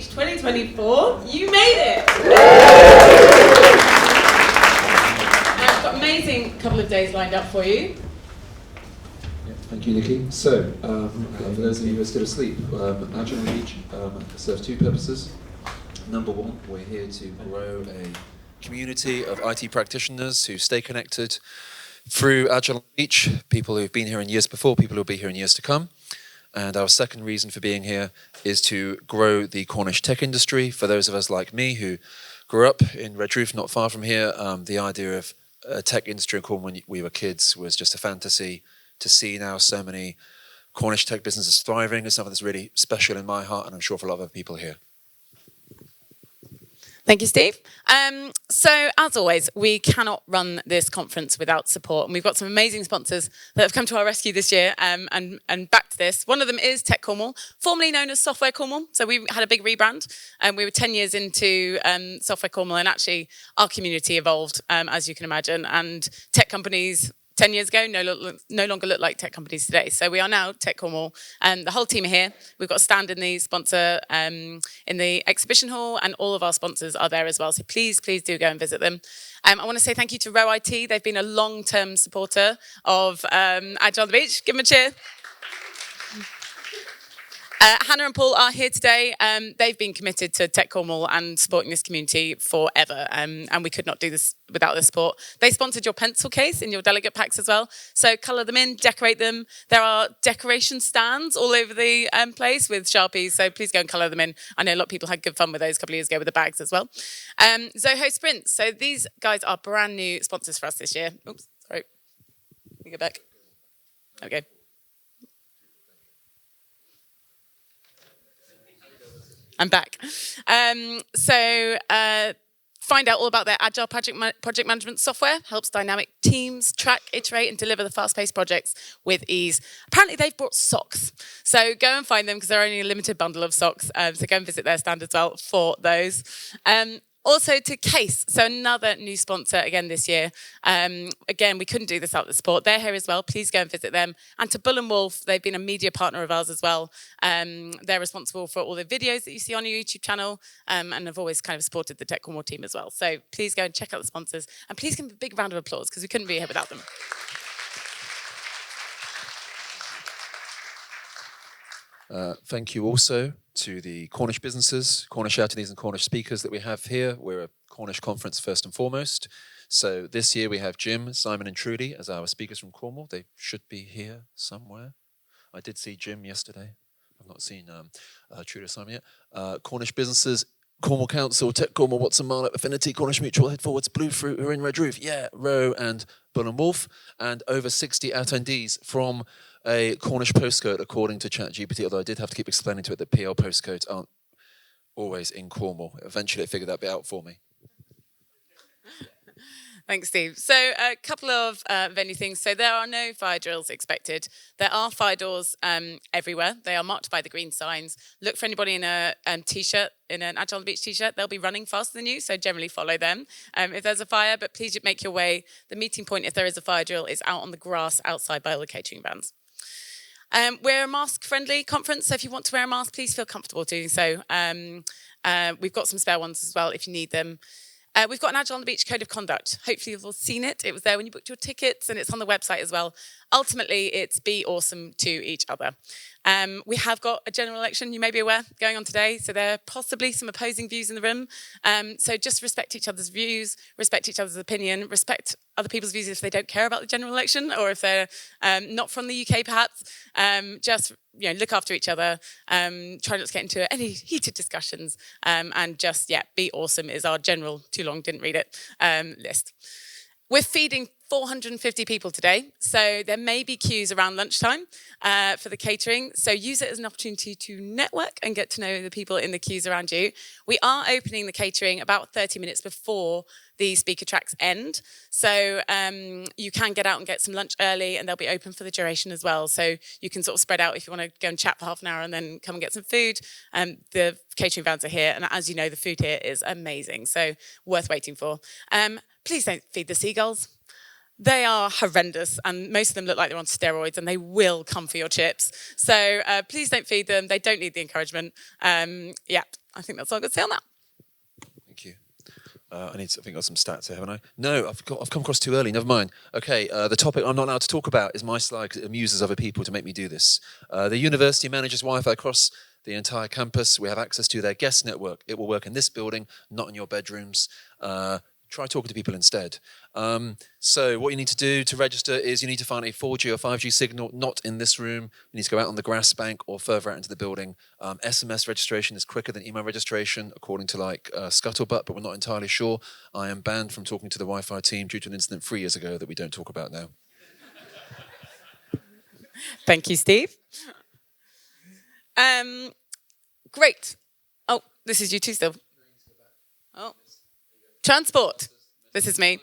Beach 2024. You made it! I've got an amazing couple of days lined up for you. Yeah, thank you, Nikki. So, for those of you who are still asleep, Agile on the Beach serves two purposes. Number one, we're here to grow a community of IT practitioners who stay connected through Agile on the Beach, people who've been here in years before, people who'll be here in years to come. And our second reason for being here is to grow the Cornish tech industry. For those of us like me who grew up in Redruth, not far from here, the idea of a tech industry in Cornwall when we were kids was just a fantasy. To see now so many Cornish tech businesses thriving is something that's really special in my heart, and I'm sure for a lot of other people here. Thank you, Steve. So, as always, we cannot run this conference without support, and we've got some amazing sponsors that have come to our rescue this year and back to this. One of them is Tech Cornwall, formerly known as Software Cornwall. So we had a big rebrand, and we were 10 years into Software Cornwall, and actually our community evolved, as you can imagine, and tech companies 10 years ago no longer look like tech companies today. So we are now Tech Cornwall, and the whole team are here. We've got a stand in the sponsor in the exhibition hall, and all of our sponsors are there as well. So please do go and visit them. I want to say thank you to Row IT. They've been a long-term supporter of Agile on the Beach. Give them a cheer. Hannah and Paul are here today. They've been committed to Tech Cornwall and supporting this community forever, and we could not do this without their support. They sponsored your pencil case in your delegate packs as well, so colour them in, decorate them. There are decoration stands all over the place with Sharpies, so please go and colour them in. I know a lot of people had good fun with those a couple of years ago with the bags as well. Zoho Sprints, so these guys are brand new sponsors for us this year. Oops, sorry. Let me go back. There we go. I'm back. Find out all about their Agile project management software. Helps dynamic teams track, iterate, and deliver the fast-paced projects with ease. Apparently, they've brought socks. So go and find them because they're only a limited bundle of socks. So go and visit their stand as well for those. Also to Case, so another new sponsor again this year. Again, we couldn't do this without the support. They're here as well. Please go and visit them. And to Bull & Wolf, they've been a media partner of ours as well. They're responsible for all the videos that you see on your YouTube channel, and have always kind of supported the Tech Cornwall team as well. So please go and check out the sponsors. And please give them a big round of applause because we couldn't be here without them. Thank you also to the Cornish businesses, Cornish attendees and Cornish speakers that we have here. We're a Cornish conference first and foremost. So this year we have Jim, Simon and Trudy as our speakers from Cornwall. They should be here somewhere. I did see Jim yesterday. I've not seen Trudy or Simon yet. Cornish businesses, Cornwall Council, Tech Cornwall, Watson Marlow, Affinity, Cornish Mutual, Head Forwards, Blue Fruit, who are in Redruth, yeah, Row and Bull & Wolf, and over 60 attendees from a Cornish postcode, according to ChatGPT, although I did have to keep explaining to it that PL postcodes aren't always in Cornwall. Eventually, it figured that bit out for me. Thanks, Steve. So a couple of venue things. So there are no fire drills expected. There are fire doors everywhere. They are marked by the green signs. Look for anybody in a T-shirt, in an Agile on the Beach T-shirt. They'll be running faster than you, so generally follow them if there's a fire. But please make your way. The meeting point, if there is a fire drill, is out on the grass outside by all the catering vans. We're a mask-friendly conference, so if you want to wear a mask, please feel comfortable doing so. We've got some spare ones as well if you need them. We've got an Agile on the Beach Code of Conduct. Hopefully you've all seen it. It was there when you booked your tickets, and it's on the website as well. Ultimately, it's be awesome to each other. We have got a general election, you may be aware, going on today. So there are possibly some opposing views in the room. So just respect each other's views, respect each other's opinion, respect other people's views if they don't care about the general election or if they're not from the UK, perhaps. Just look after each other. Try not to get into any heated discussions. And just, be awesome is our general, too long, didn't read it, list. We're feeding 450 people today, so there may be queues around lunchtime for the catering. So use it as an opportunity to network and get to know the people in the queues around you. We are opening the catering about 30 minutes before the speaker tracks end. So you can get out and get some lunch early, and they'll be open for the duration as well. So you can sort of spread out if you want to go and chat for half an hour and then come and get some food. The catering vans are here, and as you know, the food here is amazing, so worth waiting for. Please don't feed the seagulls. They are horrendous, and most of them look like they're on steroids, and they will come for your chips. So please don't feed them. They don't need the encouragement. Yeah, I think that's all I've got to say on that. Thank you. I think I've got some stats here, haven't I? No, I've come across too early. Never mind. Okay, the topic I'm not allowed to talk about is my slide because it amuses other people to make me do this. The university manages Wi-Fi across the entire campus. We have access to their guest network. It will work in this building, not in your bedrooms. Try talking to people instead. So what you need to do to register is you need to find a 4G or 5G signal, not in this room. You need to go out on the grass bank or further out into the building. SMS registration is quicker than email registration, according to Scuttlebutt, but we're not entirely sure. I am banned from talking to the Wi-Fi team due to an incident 3 years ago that we don't talk about now. Thank you, Steve. Great. Oh, this is you too still. Oh. Transport. This is me.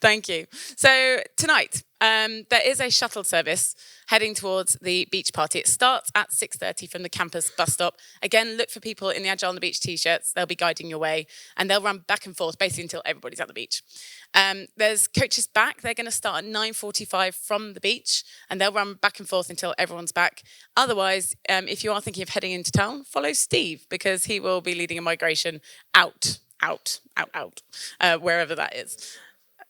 Thank you. So tonight, there is a shuttle service heading towards the beach party. It starts at 6:30 from the campus bus stop. Again, look for people in the Agile on the Beach t-shirts. They'll be guiding your way, and they'll run back and forth basically until everybody's at the beach. There's coaches back. They're going to start at 9:45 from the beach, and they'll run back and forth until everyone's back. Otherwise, if you are thinking of heading into town, follow Steve, because he will be leading a migration out, wherever that is.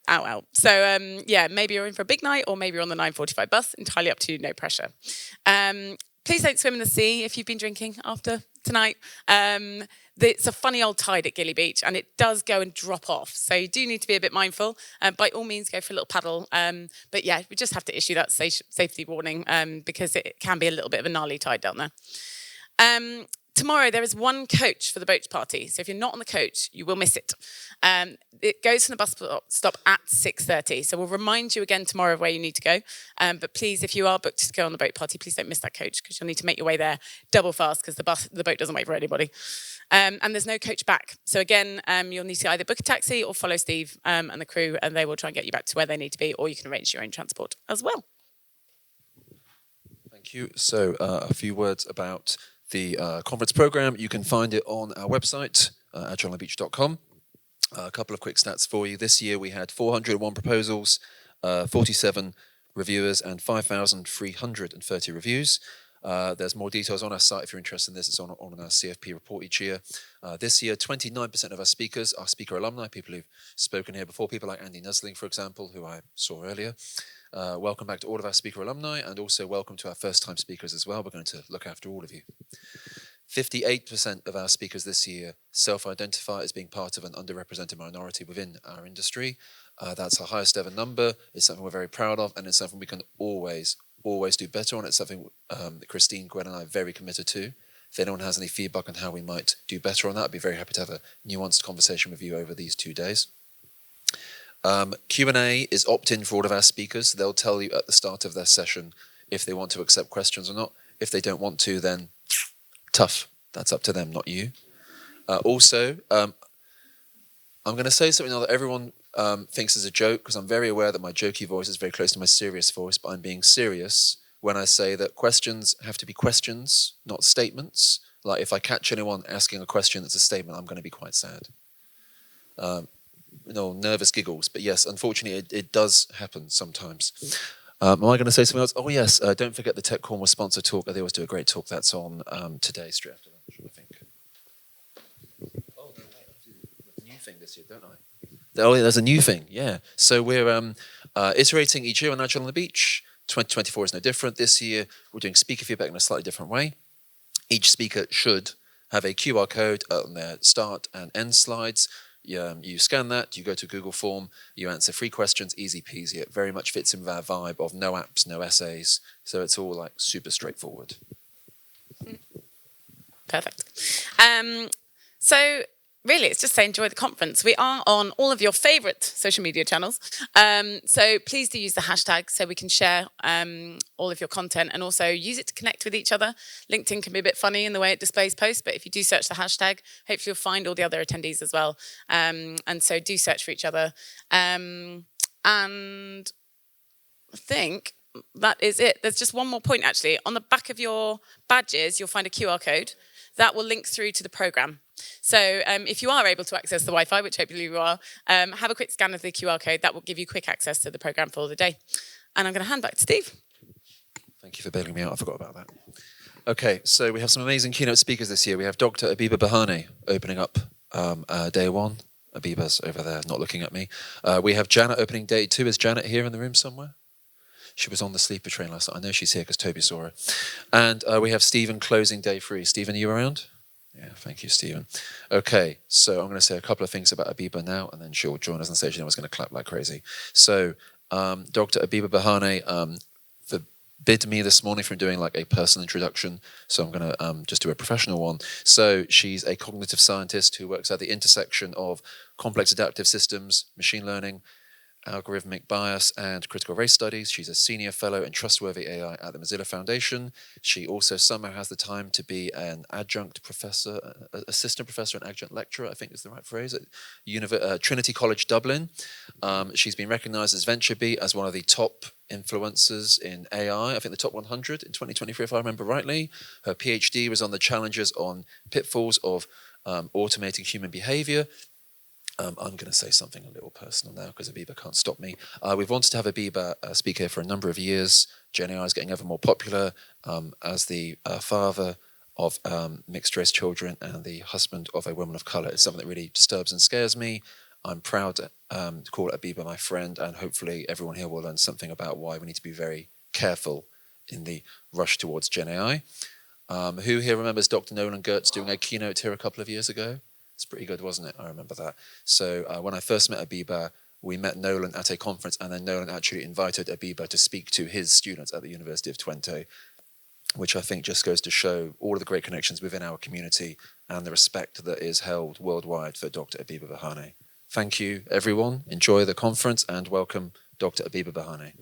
Out. So, yeah, maybe you're in for a big night, or maybe you're on the 9:45 bus. Entirely up to you, no pressure. Please don't swim in the sea if you've been drinking after tonight. It's a funny old tide at Gilly Beach, and it does go and drop off. So you do need to be a bit mindful. By all means, go for a little paddle. But yeah, we just have to issue that safety warning because it can be a little bit of a gnarly tide down there. Tomorrow, there is one coach for the boat party. So if you're not on the coach, you will miss it. It goes from the bus stop at 6:30. So we'll remind you again tomorrow of where you need to go. But please, if you are booked to go on the boat party, please don't miss that coach, because you'll need to make your way there double fast, because the boat doesn't wait for anybody. And there's no coach back. So again, you'll need to either book a taxi or follow Steve and the crew, and they will try and get you back to where they need to be, or you can arrange your own transport as well. Thank you. So a few words about the conference program. You can find it on our website, agileonthebeach.com. A couple of quick stats for you. This year we had 401 proposals, 47 reviewers, and 5,330 reviews. There's more details on our site if you're interested in this. It's on our CFP report each year. This year, 29% of our speakers are speaker alumni, people who've spoken here before, people like Andy Nussling, for example, who I saw earlier. Welcome back to all of our speaker alumni, and also welcome to our first-time speakers as well. We're going to look after all of you. 58% of our speakers this year self-identify as being part of an underrepresented minority within our industry. That's our highest ever number. It's something we're very proud of, and it's something we can always do better on. It's something that Christine, Gwen, and I are very committed to. If anyone has any feedback on how we might do better on that, I'd be very happy to have a nuanced conversation with you over these 2 days. Q&A is opt-in for all of our speakers. They'll tell you at the start of their session if they want to accept questions or not. If they don't want to, then tough. That's up to them, not you. Also, I'm going to say something now that everyone thinks is a joke, because I'm very aware that my jokey voice is very close to my serious voice, but I'm being serious when I say that questions have to be questions, not statements. Like, if I catch anyone asking a question that's a statement, I'm going to be quite sad. Nervous giggles, but yes, unfortunately, it does happen sometimes. Am I going to say something else? Oh yes, don't forget the Tech Cornwall sponsor talk. They always do a great talk. That's on today, straight after lunch, I think. Oh, no, I do a new thing this year, don't I? Oh, yeah, there's a new thing, yeah. So we're iterating each year on Agile on the Beach. 2024 is no different. This year, we're doing speaker feedback in a slightly different way. Each speaker should have a QR code on their start and end slides. You scan that, you go to a Google form, you answer 3 questions, easy peasy. It very much fits in with our vibe of no apps, no essays. So it's all like super straightforward. Perfect. So really, it's just say enjoy the conference. We are on all of your favourite social media channels. So please do use the hashtag so we can share all of your content, and also use it to connect with each other. LinkedIn can be a bit funny in the way it displays posts, but if you do search the hashtag, hopefully you'll find all the other attendees as well. And so do search for each other. And I think that is it. There's just one more point, actually. On the back of your badges, you'll find a QR code that will link through to the programme. So if you are able to access the Wi-Fi, which hopefully you are, have a quick scan of the QR code. That will give you quick access to the programme for the day. And I'm going to hand back to Steve. Thank you for bailing me out. I forgot about that. Okay, so we have some amazing keynote speakers this year. We have Dr. Abiba Bahane opening up day one. Abiba's over there, not looking at me. We have Janet opening day 2. Is Janet here in the room somewhere? She was on the sleeper train last night. I know she's here because Toby saw her. And we have Stephen closing day 3. Stephen, are you around? Yeah, thank you, Stephen. Okay, so I'm going to say a couple of things about Abiba now, and then she'll join us on stage, and I was going to clap like crazy. So, Dr. Abiba Bahane forbid me this morning from doing like a personal introduction, so I'm going to just do a professional one. So, she's a cognitive scientist who works at the intersection of complex adaptive systems, machine learning, algorithmic bias and critical race studies. She's a senior fellow in trustworthy AI at the Mozilla Foundation. She also somehow has the time to be an adjunct professor, assistant professor and adjunct lecturer, I think is the right phrase, at Trinity College Dublin. She's been recognized as VentureBeat as one of the top influencers in AI, I think the top 100 in 2023, if I remember rightly. Her PhD was on the challenges on pitfalls of automating human behavior. I'm going to say something a little personal now because Abiba can't stop me. We've wanted to have Abiba speak here for a number of years. Gen AI is getting ever more popular. As the father of mixed-race children and the husband of a woman of colour, it's something that really disturbs and scares me. I'm proud to call Abiba my friend, and hopefully everyone here will learn something about why we need to be very careful in the rush towards Gen AI. Who here remembers Dr. Nolan Gertz doing a keynote here a couple of years ago? It's pretty good, wasn't it? I remember that. So when I first met Abiba, we met Nolan at a conference, and then Nolan actually invited Abiba to speak to his students at the University of Twente, which I think just goes to show all of the great connections within our community and the respect that is held worldwide for Dr. Abiba Bahane. Thank you, everyone. Enjoy the conference and welcome Dr. Abiba Bahane.